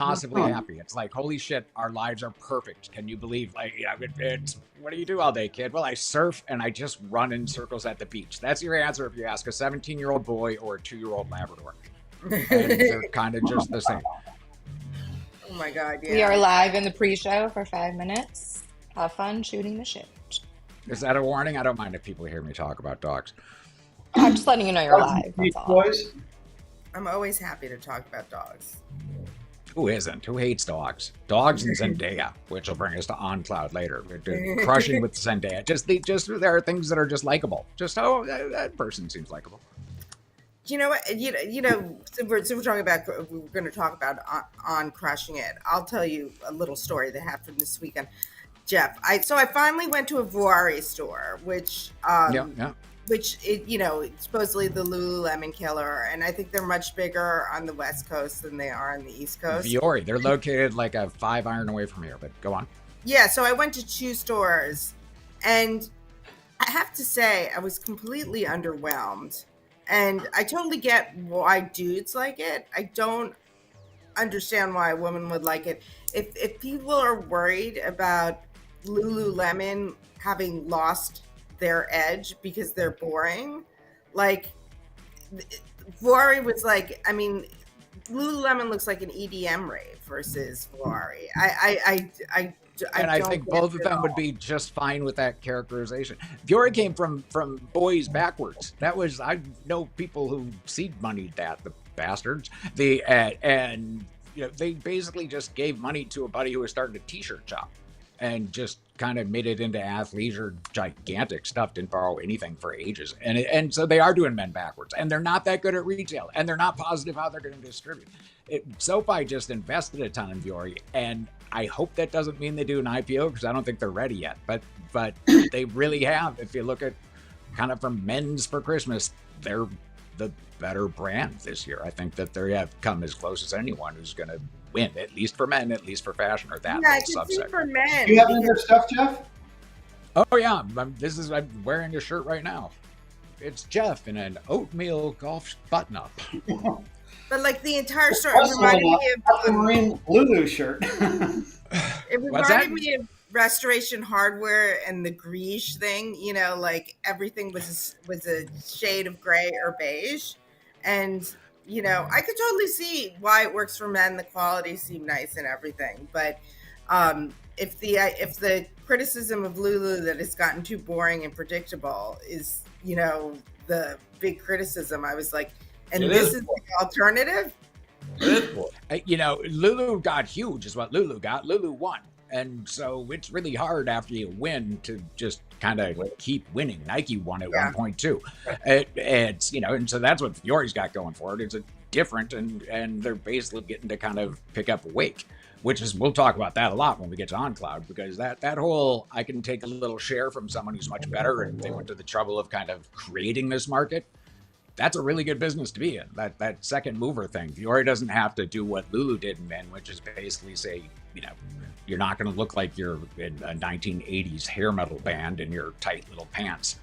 possibly happy. It's like, holy shit, our lives are perfect. Can you believe? Like, it's what do you do all day, kid? Well, I surf and I just run in circles at the beach. That's your answer if you ask a 17-year-old boy or a 2-year-old Labrador. And they're kind of just the same. Oh my God! Yeah. We are live in the pre-show for 5 minutes. Have fun shooting the shit. Is that a warning? I don't mind if people hear me talk about dogs. I'm just letting you know you're live. That's all. Boys, I'm always happy to talk about dogs. Who isn't? Who hates dogs? Dogs and Zendaya, which will bring us to OnCloud later. Crushing with Zendaya. There are things that are just likable. Just that person seems likable. You know what? So we're talking about. We're going to talk about on crushing it. I'll tell you a little story that happened this weekend, Jeff. I finally went to a Vuari store, which supposedly the Lululemon killer, and I think they're much bigger on the West Coast than they are on the East Coast. Vuori, they're located like a 5 iron away from here, but go on. Yeah, so I went to 2 stores, and I have to say I was completely underwhelmed. And I totally get why dudes like it. I don't understand why a woman would like it. If people are worried about Lululemon having lost their edge because they're boring, like Vuari was like, I mean, Lululemon looks like an EDM rave versus Vuari. I think both of them would be just fine with that characterization. Vuori came from boys backwards. That was, I know people who seed moneyed that, the bastards. They basically just gave money to a buddy who was starting a t-shirt shop and just kind of made it into athleisure, gigantic stuff, didn't borrow anything for ages. And so they are doing men backwards, and they're not that good at retail, and they're not positive how they're going to distribute. SoFi just invested a ton in Vuori, and I hope that doesn't mean they do an IPO because I don't think they're ready yet. But they really have. If you look at kind of from men's for Christmas, they're the better brand this year. I think that they have come as close as anyone who's going to win, at least for men, at least for fashion, or that subsect. For men. do you have any of their stuff, Jeff? Oh yeah, I'm wearing a shirt right now. It's Jeff in an oatmeal golf button-up. But like the entire store Also, reminded me of the Marine Lulu shirt. It reminded me of Restoration Hardware and the Grige thing. You know, like everything was a shade of gray or beige, and you know, I could totally see why it works for men. The quality seemed nice and everything, but if the criticism of Lulu that it's gotten too boring and predictable is, you know, the big criticism, I was like, and this is the alternative. You know, Lulu got huge is what Lulu got. Lulu won. And so it's really hard after you win to just kind of keep winning. Nike won at one point too. It's, you know, and so that's what Vuori's got going for it. It's a different, and they're basically getting to kind of pick up a wake, which is, we'll talk about that a lot when we get to OnCloud, because that whole, I can take a little share from someone who's much better, and they went to the trouble of kind of creating this market. That's a really good business to be in, that second mover thing. Vuori doesn't have to do what Lulu did in men, which is basically say, you know, you're not going to look like you're in a 1980s hair metal band in your tight little pants.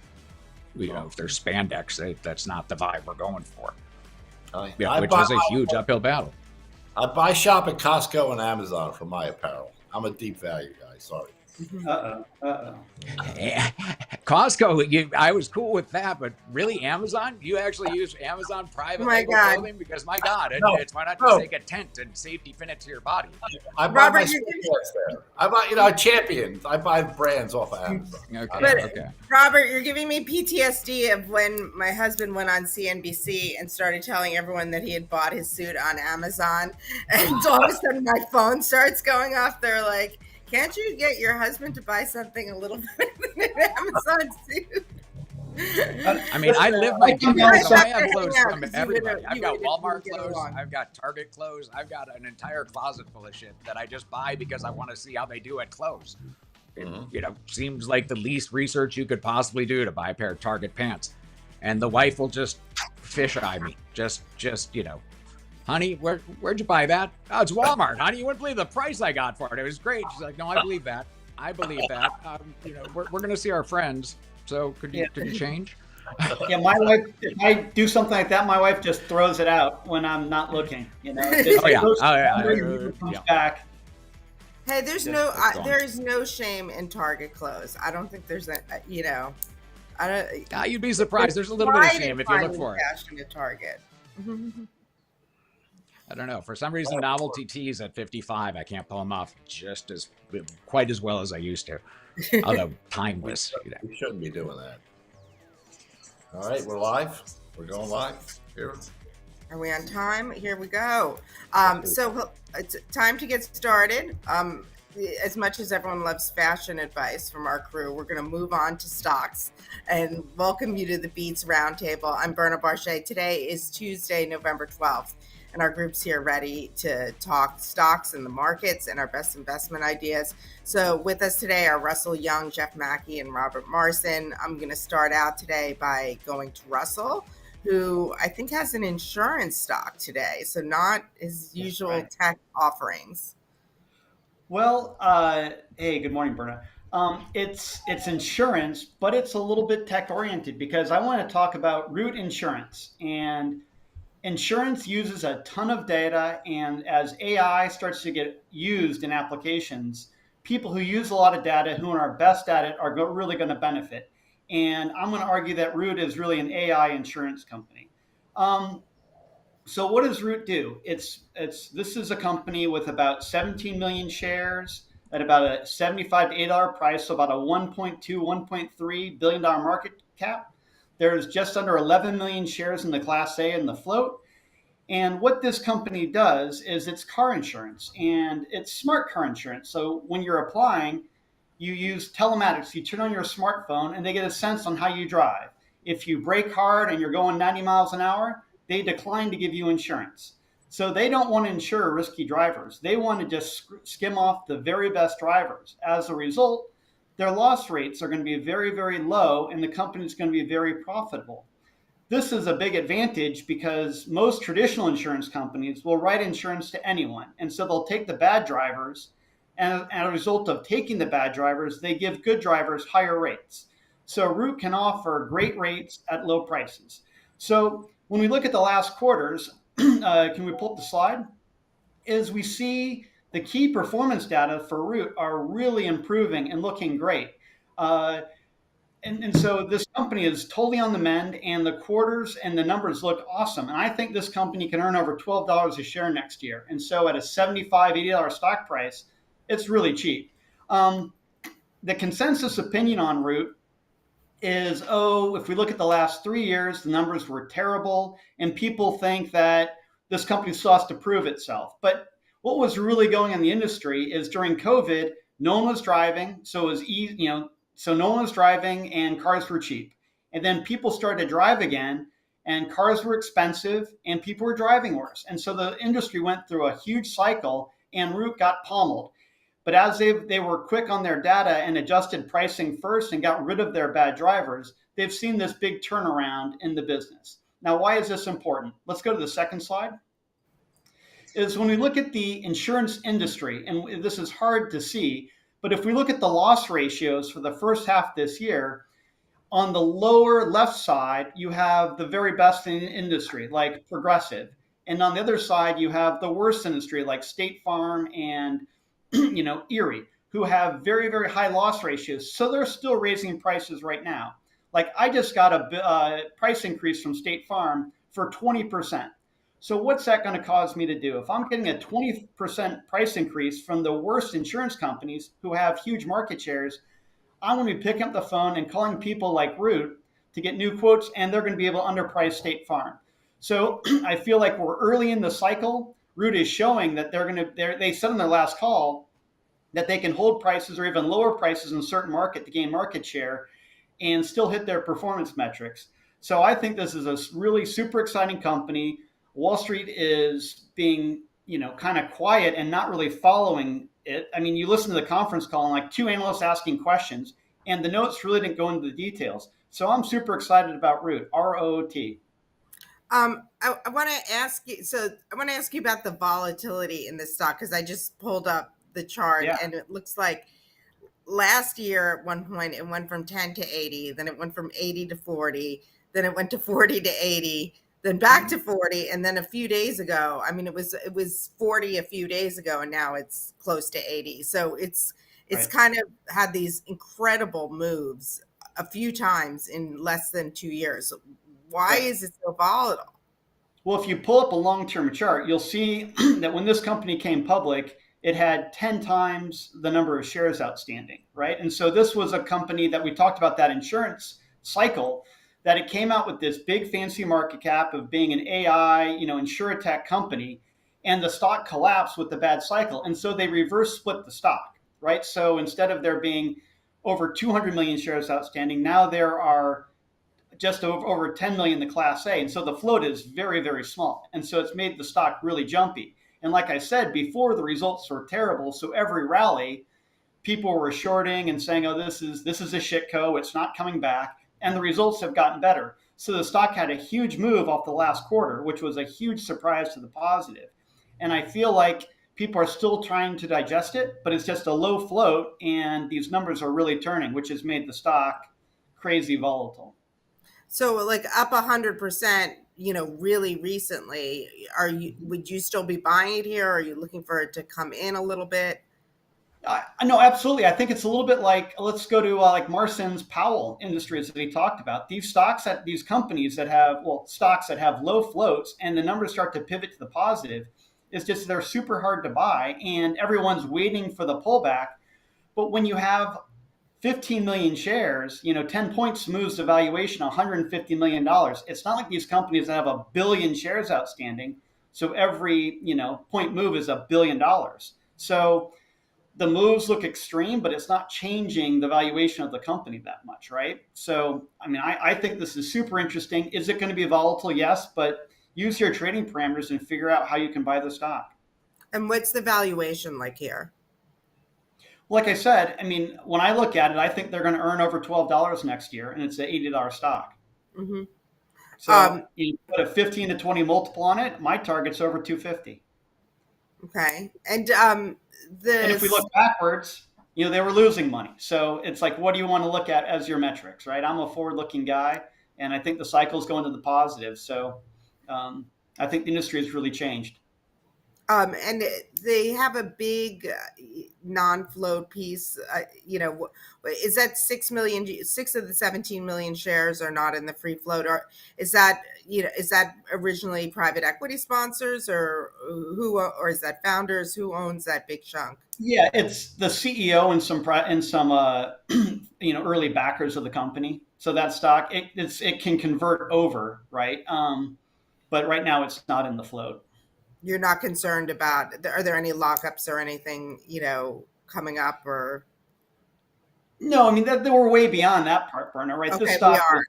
You know, if there's spandex, that's not the vibe we're going for. Which was a huge uphill battle. I buy shop at Costco and Amazon for my apparel. I'm a deep value guy. Sorry. Costco, I was cool with that, but really, Amazon? You actually use Amazon private label clothing? Because my God, it's why not just take a tent and safety pin it to your body? I buy my sweatpants there. I buy, Champion. I buy brands off of Amazon. Okay. Robert, you're giving me PTSD of when my husband went on CNBC and started telling everyone that he had bought his suit on Amazon, and all of a sudden my phone starts going off. They're like, can't you get your husband to buy something a little bit than an Amazon suit? I mean, I live my dream. So I have clothes from everybody. I've got Walmart clothes. I've got Target clothes. I've got an entire closet full of shit that I just buy because I want to see how they do at clothes. You know, seems like the least research you could possibly do to buy a pair of Target pants. And the wife will just fisheye me. Just, you know, honey, where'd you buy that? Oh, it's Walmart, honey. You wouldn't believe the price I got for it. It was great. She's like, no, I believe that. You know, we're going to see our friends. So could you change? Yeah, my wife, if I do something like that, my wife just throws it out when I'm not looking. It Oh yeah, goes oh yeah, somewhere and never comes yeah. back. Hey, It's gone. there is no shame in Target close. I don't think there's I don't. You'd be surprised. There's a little bit of pride in shame if you look finding for it. fashion at Target. I don't know. For some reason, novelty tees at 55, I can't pull them off quite as well as I used to. Although timeless. We shouldn't be doing that. All right, we're live. We're going live here. Are we on time? Here we go. So it's time to get started. As much as everyone loves fashion advice from our crew, we're going to move on to stocks and welcome you to the Beats Roundtable. I'm Berna Barshay. Today is Tuesday, November 12th, and our group's here ready to talk stocks and the markets and our best investment ideas. So with us today are Russell Young, Jeff Macke, and Robert Marcin. I'm going to start out today by going to Russell, who I think has an insurance stock today, so not his usual tech offerings. Well, hey, good morning, Berna. It's insurance, but it's a little bit tech oriented because I want to talk about Root Insurance. And insurance uses a ton of data, and as AI starts to get used in applications, people who use a lot of data, who are best at it, are really going to benefit. And I'm going to argue that Root is really an AI insurance company. So what does Root do? This is a company with about 17 million shares at about a $75 to $80 price, so about a $1.2, $1.3 billion market cap. There's just under 11 million shares in the Class A and the float. And what this company does is it's car insurance, and it's smart car insurance. So when you're applying, you use telematics. You turn on your smartphone, and they get a sense on how you drive. If you brake hard and you're going 90 miles an hour, they decline to give you insurance. So they don't want to insure risky drivers. They want to just skim off the very best drivers. As a result, their loss rates are going to be very, very low, and the company is going to be very profitable. This is a big advantage because most traditional insurance companies will write insurance to anyone. And so they'll take the bad drivers, and as a result of taking the bad drivers, they give good drivers higher rates. So Root can offer great rates at low prices. So when we look at the last quarters, can we pull up the slide? Is we see the key performance data for Root are really improving and looking great. And so this company is totally on the mend, and the quarters and the numbers look awesome. And I think this company can earn over $12 a share next year. And so at a $75, $80 stock price, it's really cheap. The consensus opinion on Root is, if we look at the last 3 years, the numbers were terrible, and people think that this company still has to prove itself. But what was really going on in the industry is during COVID, no one was driving, so it was easy, so no one was driving and cars were cheap. And then people started to drive again, and cars were expensive, and people were driving worse. And so the industry went through a huge cycle, and Root got pummeled. But as they were quick on their data and adjusted pricing first and got rid of their bad drivers, they've seen this big turnaround in the business. Now, why is this important? Let's go to the second slide. Is when we look at the insurance industry, and this is hard to see, but if we look at the loss ratios for the first half this year, on the lower left side, you have the very best in the industry, like Progressive. And on the other side, you have the worst industry, like State Farm and Erie, who have very, very high loss ratios. So they're still raising prices right now. Like I just got a price increase from State Farm for 20%. So what's that going to cause me to do? If I'm getting a 20% price increase from the worst insurance companies who have huge market shares, I'm going to be picking up the phone and calling people like Root to get new quotes, and they're going to be able to underprice State Farm. So I feel like we're early in the cycle. Root is showing that they said in their last call that they can hold prices or even lower prices in certain market to gain market share and still hit their performance metrics. So I think this is a really super exciting company. Wall Street is being, kind of quiet and not really following it. I mean, you listen to the conference call and like two analysts asking questions, and the notes really didn't go into the details. So I'm super excited about Root, ROOT. I want to ask you. So I want to ask you about the volatility in the stock because I just pulled up the chart and it looks like last year at one point it went from 10 to 80, then it went from 80 to 40, then it went to 40 to 80, then back to 40, and then a few days ago, I mean, it was 40 a few days ago, and now it's close to 80. So it's Right. kind of had these incredible moves a few times in less than 2 years. Why Right. is it so volatile? Well, if you pull up a long-term chart, you'll see that when this company came public, it had 10 times the number of shares outstanding, right? And so this was a company that we talked about, that insurance cycle, that it came out with this big fancy market cap of being an AI, insurtech company, and the stock collapsed with the bad cycle. And so they reverse split the stock, right? So instead of there being over 200 million shares outstanding, now there are just over 10 million, the Class A. And so the float is very, very small. And so it's made the stock really jumpy. And like I said before, the results were terrible. So every rally, people were shorting and saying, oh, this is a shitco. It's not coming back. And the results have gotten better. So the stock had a huge move off the last quarter, which was a huge surprise to the positive. And I feel like people are still trying to digest it, but it's just a low float. And these numbers are really turning, which has made the stock crazy volatile. So like up 100%, really recently, would you still be buying it here? Or are you looking for it to come in a little bit? No, absolutely. I think it's a little bit like, let's go to like Marcin's Powell Industries that he talked about. These companies that have, stocks that have low floats and the numbers start to pivot to the positive, it's just they're super hard to buy and everyone's waiting for the pullback. But when you have 15 million shares, 10 points moves the valuation $150 million. It's not like these companies that have a billion shares outstanding. So every, point move is $1 billion. So the moves look extreme, but it's not changing the valuation of the company that much, right? So, I mean, I think this is super interesting. Is it going to be volatile? Yes, but use your trading parameters and figure out how you can buy the stock. And what's the valuation like here? Like I said, I mean, when I look at it, I think they're going to earn over $12 next year, and it's an $80 stock. Mm-hmm. So you put a 15 to 20 multiple on it. My target's over 250. Okay, and and if we look backwards, they were losing money. So it's like, what do you want to look at as your metrics, right? I'm a forward-looking guy, and I think the cycle's going to the positive. So I think the industry has really changed. And they have a big non-float piece. Is that 6 million? 6 of the 17 million shares are not in the free float, or is that originally private equity sponsors, or who, or is that founders? Who owns that big chunk? Yeah, it's the CEO and some early backers of the company. So that stock it can convert over, right? But right now it's not in the float. You're not concerned about, are there any lockups or anything, coming up, or? No, I mean, they were way beyond that part, Berna, right? Okay, this stock was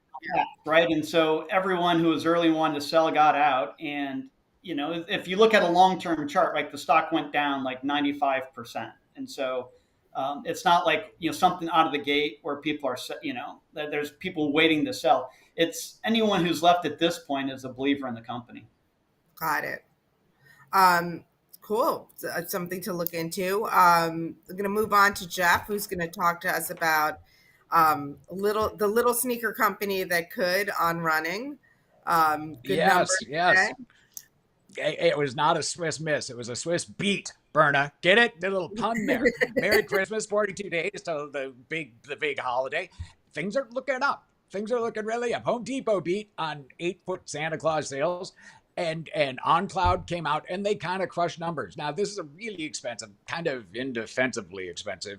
right? And so everyone who was early one to sell got out. And, if you look at a long-term chart, like the stock went down like 95%. And so it's not like, something out of the gate where people are, there's people waiting to sell. It's anyone who's left at this point is a believer in the company. Got it. Cool. Something to look into. I'm going to move on to Jeff, who's going to talk to us about the little sneaker company that could on running. Good numbers. Yes. It was not a Swiss miss. It was a Swiss beat, Berna. Get it? The little pun there. Merry Christmas, 42 days till the big holiday. Things are looking up. Things are looking really up. Home Depot beat on 8-foot Santa Claus sales. And OnCloud came out and they kind of crushed numbers. Now, this is a really expensive, kind of indefensibly expensive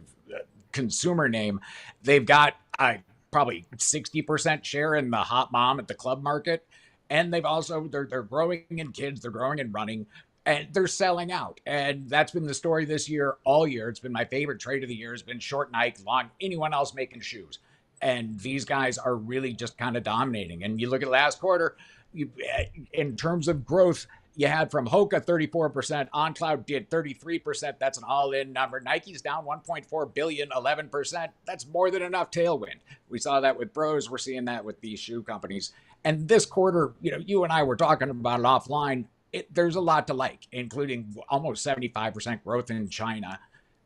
consumer name. They've got probably 60% share in the hot mom at the club market. And they've also, they're growing in kids, they're growing in running, and they're selling out. And that's been the story this year, all year. It's been my favorite trade of the year. It's been short Nike, long anyone else making shoes. And these guys are really just kind of dominating. And you look at last quarter, in terms of growth, you had from Hoka 34%, OnCloud did 33%. That's an all-in number. Nike's down 1.4 billion, 11%. That's more than enough tailwind. We saw that with Bros. We're seeing that with these shoe companies. And this quarter, you and I were talking about it offline. There's a lot to like, including almost 75% growth in China.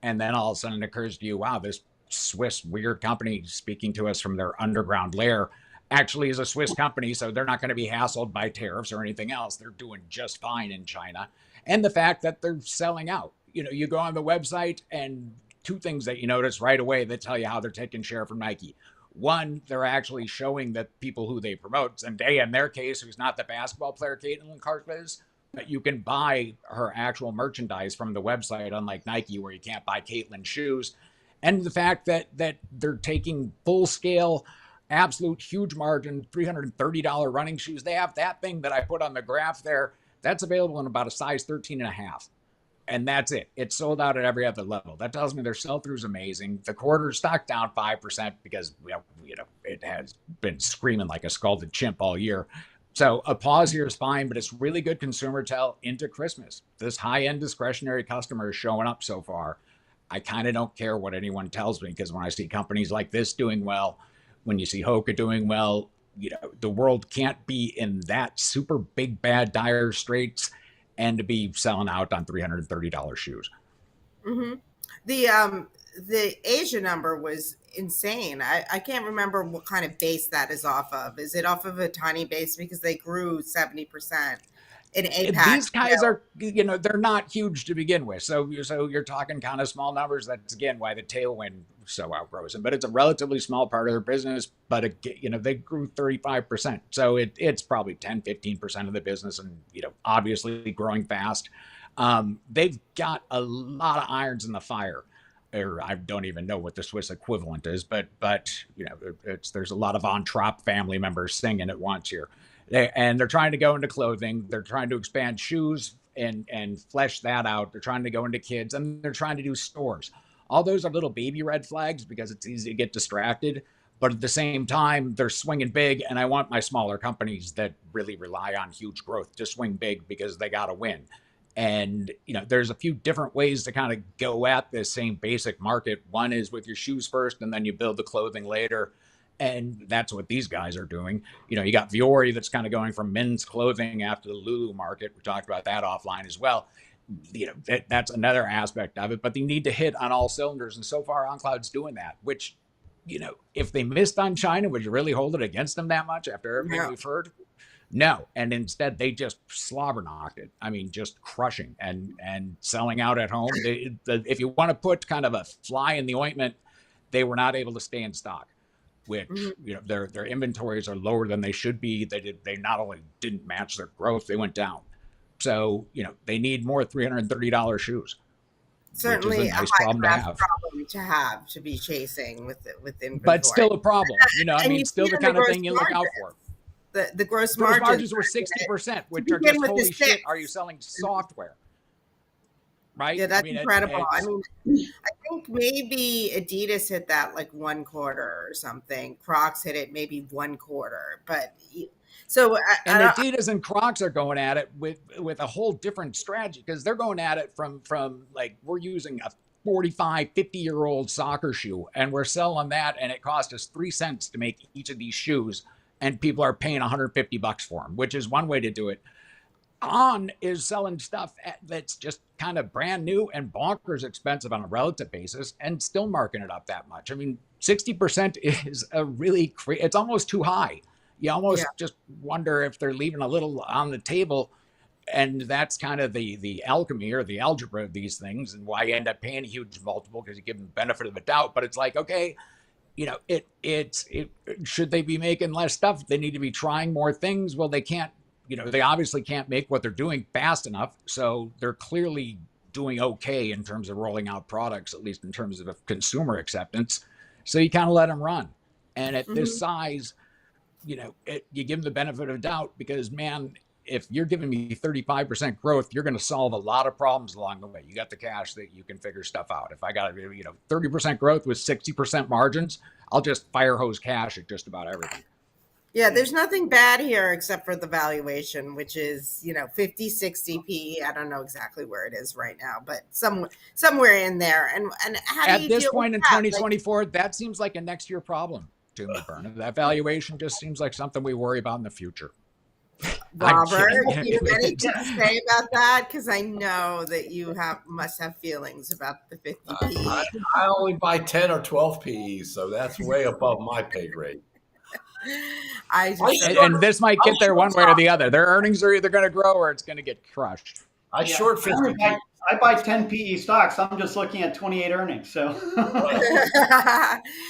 And then all of a sudden it occurs to you, wow, this Swiss weird company speaking to us from their underground lair. actually is a Swiss company, so they're not going to be hassled by tariffs or anything else. They're doing just fine in China. And the fact that they're selling out. You go on the website, and two things that you notice right away that tell you how they're taking share from Nike. One, they're actually showing that people who they promote, Zendaya in their case, who's not the basketball player Caitlin Clark is, but you can buy her actual merchandise from the website, unlike Nike, where you can't buy Caitlin shoes. And the fact that they're taking full scale, absolute huge margin, $330 running shoes. They have that thing that I put on the graph there. That's available in about a size 13.5. And that's it. It's sold out at every other level. That tells me their sell-through is amazing. The quarter stock down 5% because it has been screaming like a scalded chimp all year. So a pause here is fine, but it's really good consumer tell into Christmas. This high-end discretionary customer is showing up so far. I kind of don't care what anyone tells me, because when I see companies like this doing well, when you see Hoka doing well, the world can't be in that super big, bad, dire straits and to be selling out on $330 shoes. Mm-hmm. The Asia number was insane. I can't remember what kind of base that is off of. Is it off of a tiny base because they grew 70% in APAC? These guys are, they're not huge to begin with. So you're talking kind of small numbers. That's again why the tailwind so outgrows them. But it's a relatively small part of their business. But they grew 35%. So it's probably 10, 15% of the business, and obviously growing fast. They've got a lot of irons in the fire. Or I don't even know what the Swiss equivalent is, but there's a lot of Entrop family members singing at once here. They're trying to go into clothing. They're trying to expand shoes and flesh that out. They're trying to go into kids, and they're trying to do stores. All those are little baby red flags because it's easy to get distracted. But at the same time, they're swinging big, and I want my smaller companies that really rely on huge growth to swing big because they got to win. And, there's a few different ways to kind of go at this same basic market. One is with your shoes first, and then you build the clothing later. And that's what these guys are doing. You got Vuori that's kind of going from men's clothing after the Lulu market. We talked about that offline as well. That's another aspect of it, but they need to hit on all cylinders. And so far, OnCloud's doing that, which, if they missed on China, would you really hold it against them that much after everything we've heard? No. And instead, they just slobber knocked it. I mean, just crushing and selling out at home. If you want to put kind of a fly in the ointment, they were not able to stay in stock, which, their inventories are lower than they should be. They not only didn't match their growth, they went down. So, they need more $330 shoes. Certainly which is a nice problem to have to be chasing with inventory. But still a problem. Still the kind of thing you look out for. The gross margins were 60%, which are just holy shit. Are you selling software? Right? Yeah, that's incredible. I think maybe Adidas hit that like one quarter or something. Crocs hit it maybe one quarter, but so Adidas and Crocs are going at it with a whole different strategy, because they're going at it from like, we're using a 45, 50-year-old soccer shoe, and we're selling that, and it cost us 3 cents to make each of these shoes, and people are paying $150 for them, which is one way to do it. On is selling stuff that's just kind of brand new and bonkers expensive on a relative basis, and still marking it up that much. I mean, 60% is it's almost too high. You almost just wonder if they're leaving a little on the table, and that's kind of the alchemy or the algebra of these things, and why you end up paying a huge multiple, because you give them the benefit of the doubt. But it's like, okay, should they be making less stuff? They need to be trying more things. Well, they can't. They obviously can't make what they're doing fast enough, so they're clearly doing okay in terms of rolling out products, at least in terms of consumer acceptance. So you kind of let them run. And at this size, you give them the benefit of doubt, because, man, if you're giving me 35% growth, you're going to solve a lot of problems along the way. You got the cash that you can figure stuff out. If I got 30% growth with 60% margins, I'll just fire hose cash at just about everything. Yeah, there's nothing bad here except for the valuation, which is, 50, 60 PE. I don't know exactly where it is right now, but somewhere in there. And how do you at this point in 2024, that seems like a next year problem to me, Berna. That valuation just seems like something we worry about in the future. Robert, do you have anything to say about that? Because I know that you must have feelings about the 50 PE. I only buy 10 or 12 PEs, so that's way above my pay grade. I just And this might get there one way or the other. Their earnings are either going to grow or it's going to get crushed. I short 50. I buy 10 PE stocks. I'm just looking at 28 earnings. So,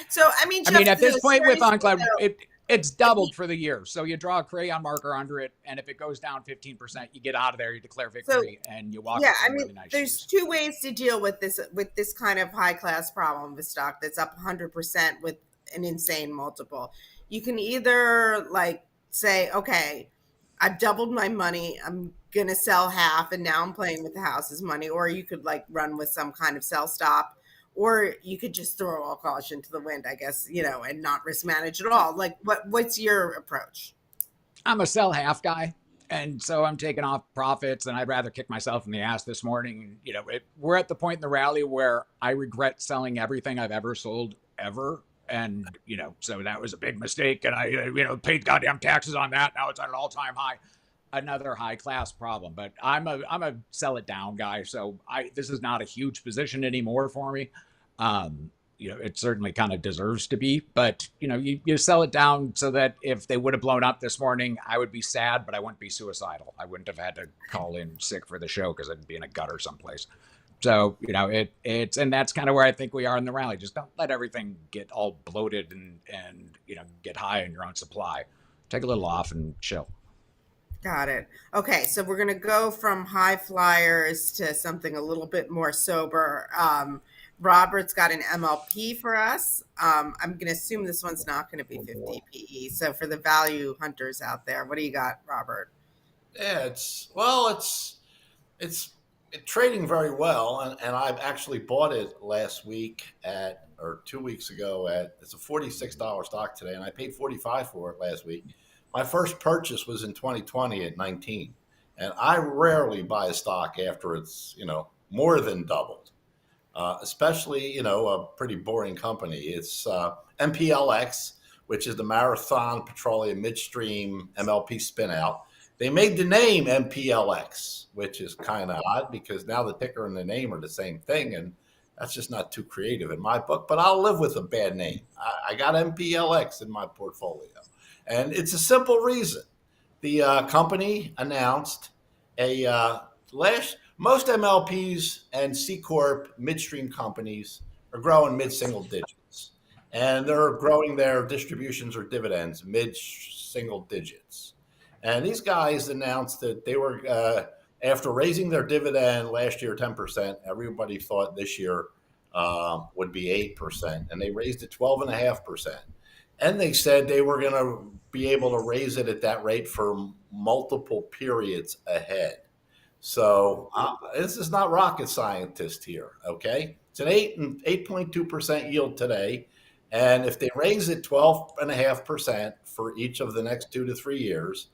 so I mean, Jeff, at this point with seriously, OnCloud, it's doubled for the year. So you draw a crayon marker under it, and if it goes down 15%, you get out of there, you declare victory, and you walk. Yeah, away I mean, really nice there's shoes. two ways to deal with this kind of high class problem with stock that's up 100% with an insane multiple. You can either like say, okay, I've doubled my money, I'm gonna sell half, and now I'm playing with the house's money, or you could like run with some kind of sell stop, or you could just throw all caution to the wind, I guess, and not risk manage at all. Like, what's your approach? I'm a sell half guy. And so I'm taking off profits, and I'd rather kick myself in the ass this morning. We're at the point in the rally where I regret selling everything I've ever sold ever. And, so that was a big mistake. And I, paid goddamn taxes on that. Now it's at an all-time high. Another high-class problem. But I'm a sell it down guy. So this is not a huge position anymore for me. It certainly kind of deserves to be, but you sell it down so that if they would have blown up this morning, I would be sad, but I wouldn't be suicidal. I wouldn't have had to call in sick for the show because I'd be in a gutter someplace. So, it's, and that's kind of where I think we are in the rally. Just don't let everything get all bloated and get high in your own supply. Take a little off and chill. Got it. Okay. So we're going to go from high flyers to something a little bit more sober. Robert's got an MLP for us. I'm going to assume this one's not going to be 50 PE. So for the value hunters out there, what do you got, Robert? Yeah, it's trading very well, and I've actually bought it last week or 2 weeks ago it's a $46 stock today, and I paid $45 for it last week. My first purchase was in 2020 at 19, and I rarely buy a stock after it's more than doubled. Especially, a pretty boring company. It's MPLX, which is the Marathon Petroleum Midstream MLP spinout. They made the name MPLX, which is kind of odd because now the ticker and the name are the same thing, and that's just not too creative in my book, but I'll live with a bad name. I got MPLX in my portfolio, and it's a simple reason. The company announced most MLPs and C Corp midstream companies are growing mid-single digits, and they're growing their distributions or dividends mid-single digits. And these guys announced that they were, after raising their dividend last year 10%, everybody thought this year would be 8%, and they raised it 12.5%. And they said they were going to be able to raise it at that rate for multiple periods ahead. So this is not rocket scientist here, okay? It's an 8.2% yield today, and if they raise it 12.5% for each of the next 2 to 3 years,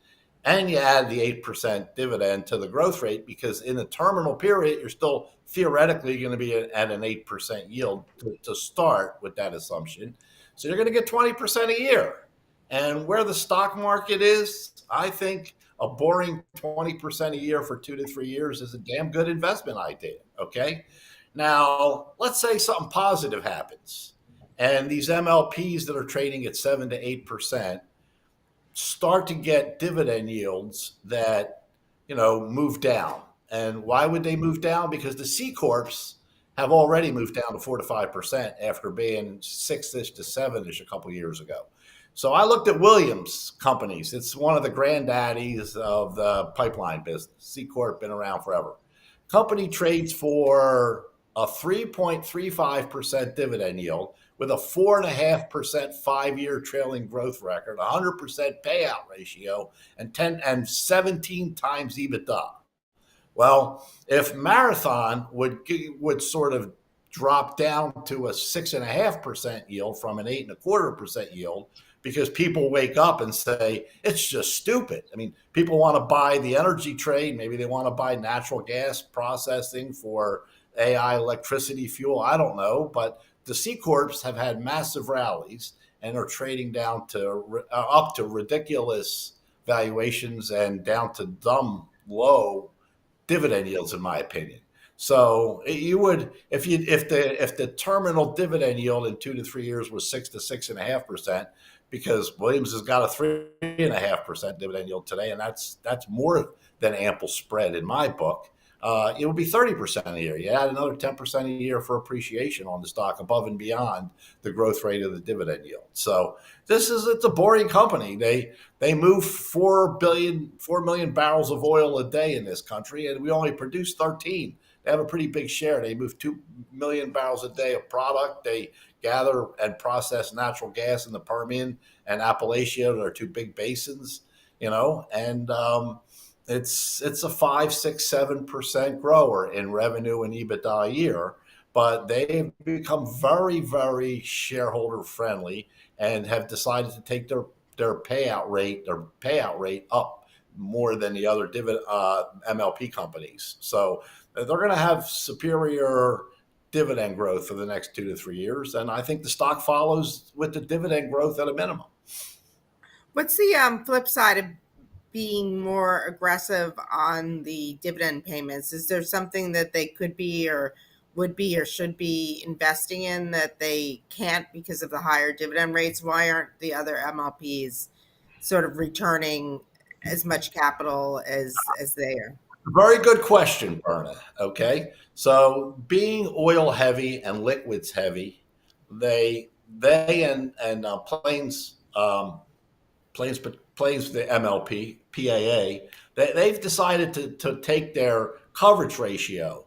and you add the 8% dividend to the growth rate, because in the terminal period, you're still theoretically going to be at an 8% yield to start with that assumption. So you're going to get 20% a year. And where the stock market is, I think a boring 20% a year for 2 to 3 years is a damn good investment idea, okay? Now, let's say something positive happens, and these MLPs that are trading at 7 to 8% start to get dividend yields that, move down. And why would they move down? Because the C Corps have already moved down to 4 to 5% after being 6-ish to 7-ish a couple years ago. So I looked at Williams companies. It's one of the granddaddies of the pipeline business. C Corp been around forever. Company trades for a 3.35% dividend yield with a 4.5% 5-year trailing growth record, 100% payout ratio, and 17 times EBITDA. Well, if Marathon would sort of drop down to a 6.5% yield from an 8.25% yield, because people wake up and say, it's just stupid. I mean, people want to buy the energy trade. Maybe they want to buy natural gas processing for AI electricity fuel. I don't know. But the C Corps have had massive rallies and are trading down to up to ridiculous valuations and down to dumb low dividend yields, in my opinion. So you would, if the terminal dividend yield in 2 to 3 years was 6 to 6.5%, because Williams has got a 3.5% dividend yield today, and that's more than ample spread in my book. It would be 30% a year. You add another 10% a year for appreciation on the stock above and beyond the growth rate of the dividend yield. So it's a boring company. They move 4 million barrels of oil a day in this country, and we only produce 13. They have a pretty big share. They move 2 million barrels a day of product. They gather and process natural gas in the Permian and Appalachia. They're two big basins, and it's a 5, 6, 7% grower in revenue and EBITDA a year, but they've become very, very shareholder friendly and have decided to take their payout rate up more than the other MLP companies. So they're going to have superior dividend growth for the next 2 to 3 years, and I think the stock follows with the dividend growth at a minimum. What's the flip side of being more aggressive on the dividend payments? Is there something that they could be or would be or should be investing in that they can't because of the higher dividend rates? Why aren't the other MLPs sort of returning as much capital as they are? Very good question, Berna. Okay, so being oil heavy and liquids heavy, they and Plains the MLP PAA, they've decided to take their coverage ratio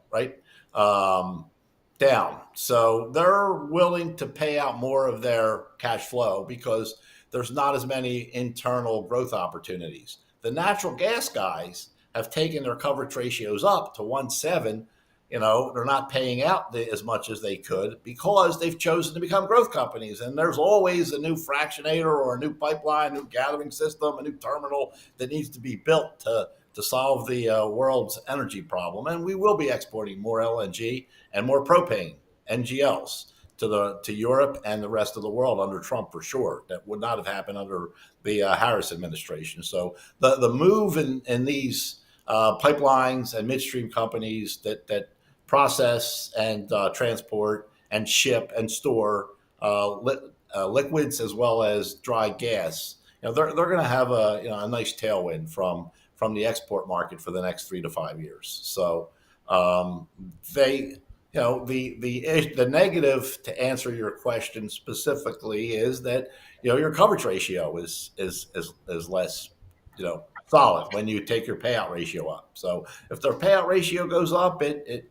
down. So they're willing to pay out more of their cash flow because there's not as many internal growth opportunities. The natural gas guys have taken their coverage ratios up to 1.7. They're not paying out as much as they could because they've chosen to become growth companies. And there's always a new fractionator or a new pipeline, a new gathering system, a new terminal that needs to be built to solve the world's energy problem. And we will be exporting more LNG and more propane, NGLs, to Europe and the rest of the world under Trump for sure. That would not have happened under the Harris administration. So the move in these pipelines and midstream companies that process and transport and ship and store liquids as well as dry gas, they're going to have a nice tailwind from the export market for the next 3 to 5 years. So the negative, to answer your question specifically, is that your coverage ratio is less solid when you take your payout ratio up. So if their payout ratio goes up, it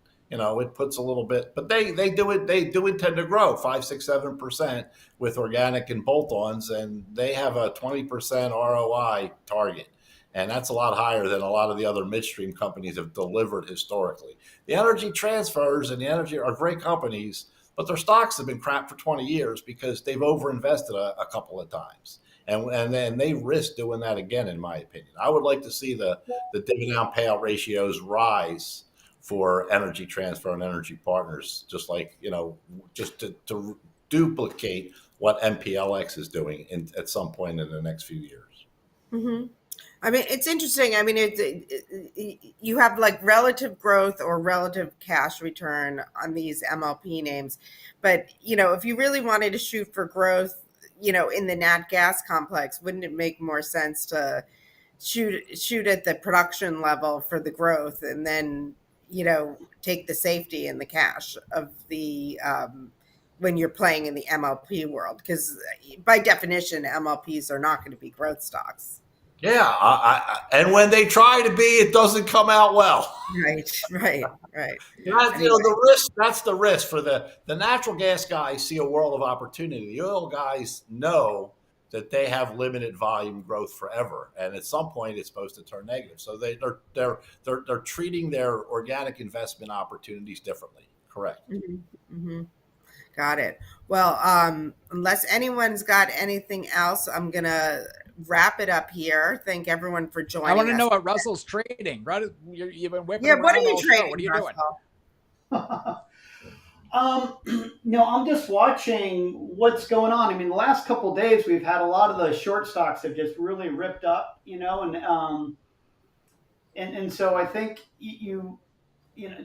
puts a little bit, but they do intend to grow 5, 6, 7% with organic and bolt-ons, and they have a 20% ROI target. And that's a lot higher than a lot of the other midstream companies have delivered historically. The Energy Transfers and the Energy are great companies, but their stocks have been crap for 20 years because they've overinvested a couple of times. And then they risk doing that again, in my opinion. I would like to see the dividend payout ratios rise for Energy Transfer and Energy Partners, just like, just to duplicate what MPLX is doing at some point in the next few years. Mm-hmm. I mean, it's interesting. I mean, you have like relative growth or relative cash return on these MLP names. But, if you really wanted to shoot for growth, in the nat gas complex, wouldn't it make more sense to shoot at the production level for the growth and then, take the safety and the cash of the when you're playing in the MLP world? Because by definition, MLPs are not going to be growth stocks. Yeah, and when they try to be, it doesn't come out well. Right. The risk. That's the risk for the natural gas guys. See a world of opportunity. The oil guys know that they have limited volume growth forever, and at some point it's supposed to turn negative. So they're treating their organic investment opportunities differently. Correct. Mm-hmm. Mm-hmm. Got it. Well, unless anyone's got anything else, I'm gonna wrap it up here. Thank everyone for joining. I want to know what Russell's trading. You've been whipping around. What are you all trading? Show. What are you doing? I'm just watching what's going on. I mean, the last couple of days we've had a lot of the short stocks have just really ripped up, and so I think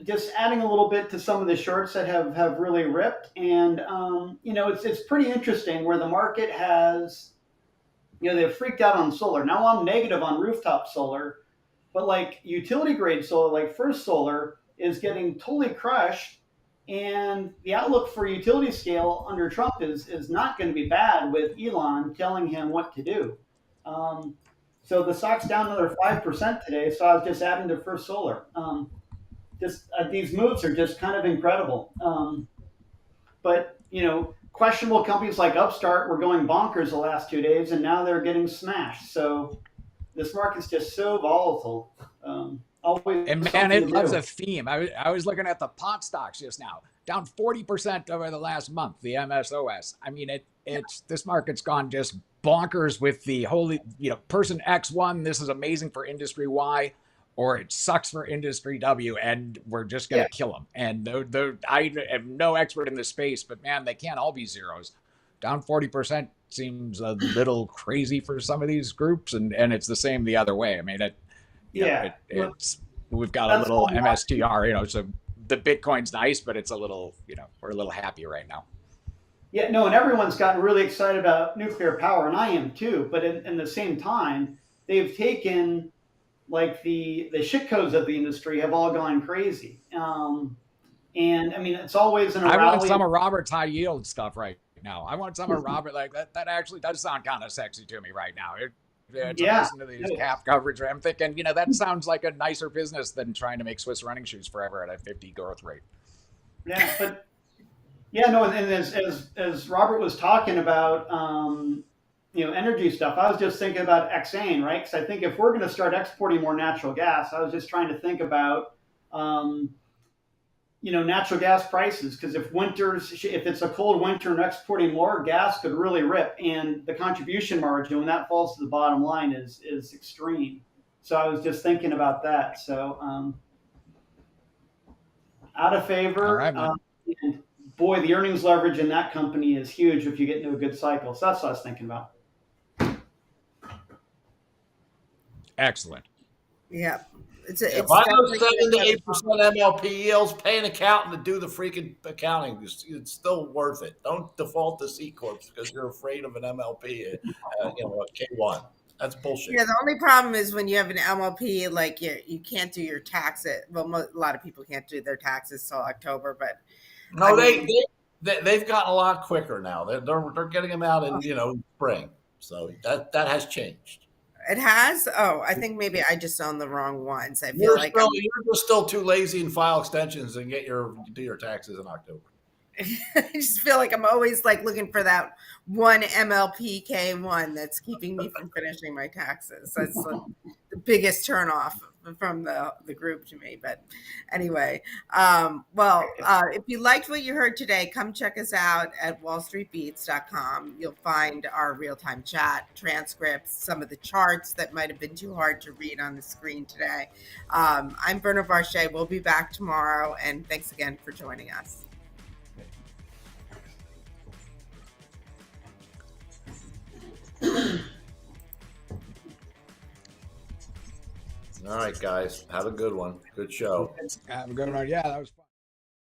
just adding a little bit to some of the shorts that have really ripped, and it's pretty interesting where the market has they've freaked out on solar. Now I'm negative on rooftop solar, but like utility grade solar, like First Solar, is getting totally crushed. And the outlook for utility scale under Trump is not going to be bad with Elon telling him what to do. So the stock's down another 5% today. So I was just adding to First Solar. These moves are just kind of incredible. But questionable companies like Upstart were going bonkers the last 2 days, and now they're getting smashed. So this market's just so volatile. Always. And man, it loves a theme. I was looking at the pot stocks just now, down 40% over the last month. The MSOS. I mean, it's this market's gone just bonkers with the holy, person X1. This is amazing for industry Y, or it sucks for industry W, and we're just going to kill them. And I am no expert in this space, but man, they can't all be zeros. Down 40% seems a little crazy for some of these groups, and it's the same the other way. I mean, we've got a little MSTR, so the Bitcoin's nice, but it's a little, we're a little happy right now. Yeah, no, and everyone's gotten really excited about nuclear power, and I am too. But in the same time, they've taken, like, the shitcodes of the industry have all gone crazy. And I mean, it's always in a rally. I want some of Robert's high yield stuff right now. I want some of Robert, like that actually does sound kind of sexy to me right now. Listen to these cap coverage. I'm thinking, that sounds like a nicer business than trying to make Swiss running shoes forever at a 50 growth rate. Yeah, but and as Robert was talking about, energy stuff, I was just thinking about Xane, right? Because I think if we're going to start exporting more natural gas, I was just trying to think about, natural gas prices. Because if it's a cold winter and exporting more, gas could really rip, and the contribution margin when that falls to the bottom line is extreme. So I was just thinking about that. So out of favor. All right, and boy, the earnings leverage in that company is huge if you get into a good cycle. So that's what I was thinking about. Excellent. Yeah. It's if I know 7 to 8% MLP yields, pay an accountant to do the freaking accounting. It's still worth it. Don't default to C corps because you're afraid of an MLP, a K1. That's bullshit. Yeah, the only problem is when you have an MLP, like you can't do your taxes. Well, a lot of people can't do their taxes till October, but no, they've gotten a lot quicker now. They're getting them out in spring, so that has changed. It has. Oh, I think maybe I just own the wrong ones. I feel You're like you're still too lazy and file extensions and do your taxes in October. I just feel like I'm always like looking for that one MLP K1 that's keeping me from finishing my taxes. That's the biggest turnoff from the group to me. But anyway, if you liked what you heard today, come check us out at wallstreetbeats.com. You'll find our real-time chat, transcripts, some of the charts that might have been too hard to read on the screen today. I'm Berna Barshay. We'll be back tomorrow, and thanks again for joining us. All right, guys. Have a good one. Good show. Have a good one. Yeah, that was fun.